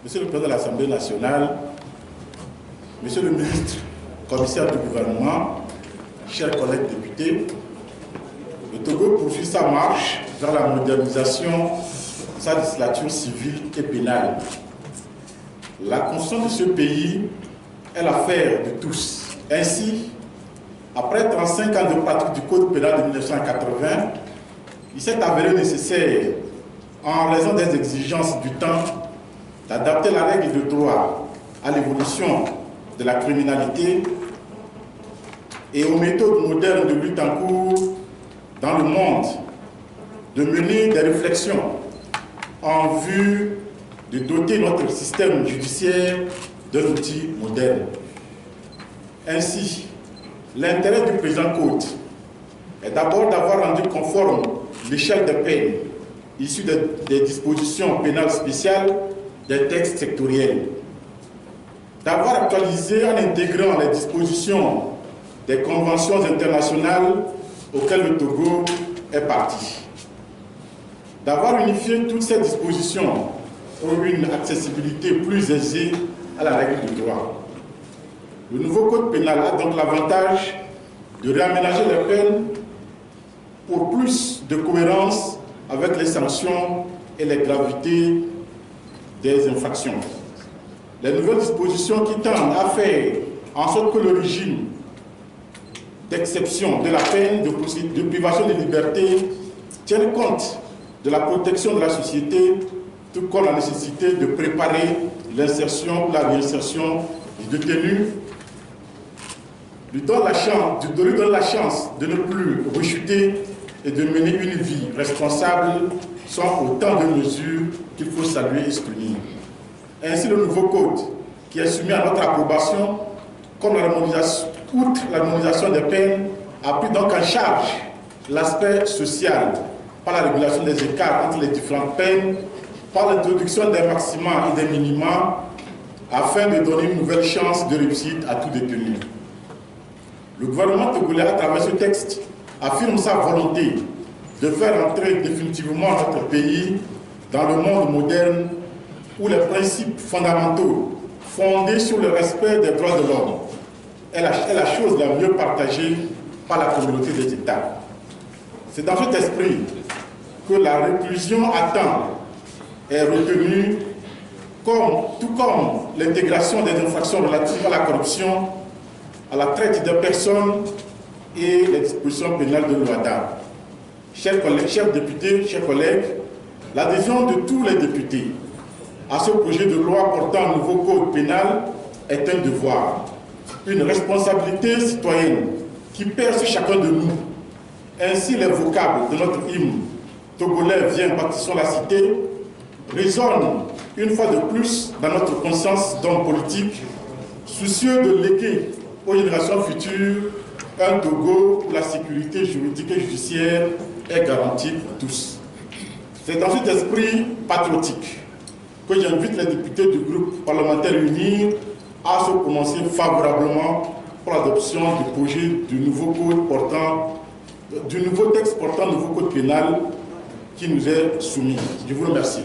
Monsieur le Président de l'Assemblée nationale, Monsieur le ministre, commissaire du gouvernement, chers collègues députés, le Togo poursuit sa marche vers la modernisation de sa législature civile et pénale. La construction de ce pays est l'affaire de tous. Ainsi, après 35 ans de pratique du Code pénal de 1980, il s'est avéré nécessaire, en raison des exigences du temps, d'adapter la règle de droit à l'évolution de la criminalité et aux méthodes modernes de lutte en cours dans le monde, de mener des réflexions en vue de doter notre système judiciaire d'un outil moderne. Ainsi, l'intérêt du présent code est d'abord d'avoir rendu conforme l'échelle des peines issues des dispositions pénales spéciales des textes sectoriels, d'avoir actualisé en intégrant les dispositions des conventions internationales auxquelles le Togo est parti, d'avoir unifié toutes ces dispositions pour une accessibilité plus aisée à la règle du droit. Le nouveau code pénal a donc l'avantage de réaménager les peines pour plus de cohérence avec les sanctions et les gravités des infractions. Les nouvelles dispositions qui tendent à faire en sorte que le régime d'exception de la peine de privation de liberté tienne compte de la protection de la société, tout comme la nécessité de préparer l'insertion ou la réinsertion du détenu, lui donne la chance de ne plus rechuter et de mener une vie responsable sont autant de mesures qu'il faut saluer et soutenir. Ainsi, le nouveau code qui est soumis à notre approbation, comme outre l'harmonisation des peines, a pris donc en charge l'aspect social par la régulation des écarts entre les différentes peines, par l'introduction des maxima et des minima, afin de donner une nouvelle chance de réussite à tout détenu. Le gouvernement togolais, à travers ce texte, affirme sa volonté de faire entrer définitivement notre pays dans le monde moderne où les principes fondamentaux fondés sur le respect des droits de l'homme est la chose la mieux partagée par la communauté des États. C'est dans cet esprit que la réclusion à temps est retenue, tout comme l'intégration des infractions relatives à la corruption, à la traite des personnes et les dispositions pénales de l'OADA. Chers collègues, chers députés, chers collègues, l'adhésion de tous les députés à ce projet de loi portant un nouveau code pénal est un devoir, une responsabilité citoyenne qui pèse sur chacun de nous. Ainsi, les vocables de notre hymne togolais « Viens, bâtissons la cité » résonnent une fois de plus dans notre conscience d'homme politique, soucieux de léguer aux générations futures un Togo où la sécurité juridique et judiciaire est garantie pour tous. C'est dans cet esprit patriotique que j'invite les députés du groupe parlementaire uni à se prononcer favorablement pour l'adoption du projet du nouveau texte portant nouveau code pénal qui nous est soumis. Je vous remercie.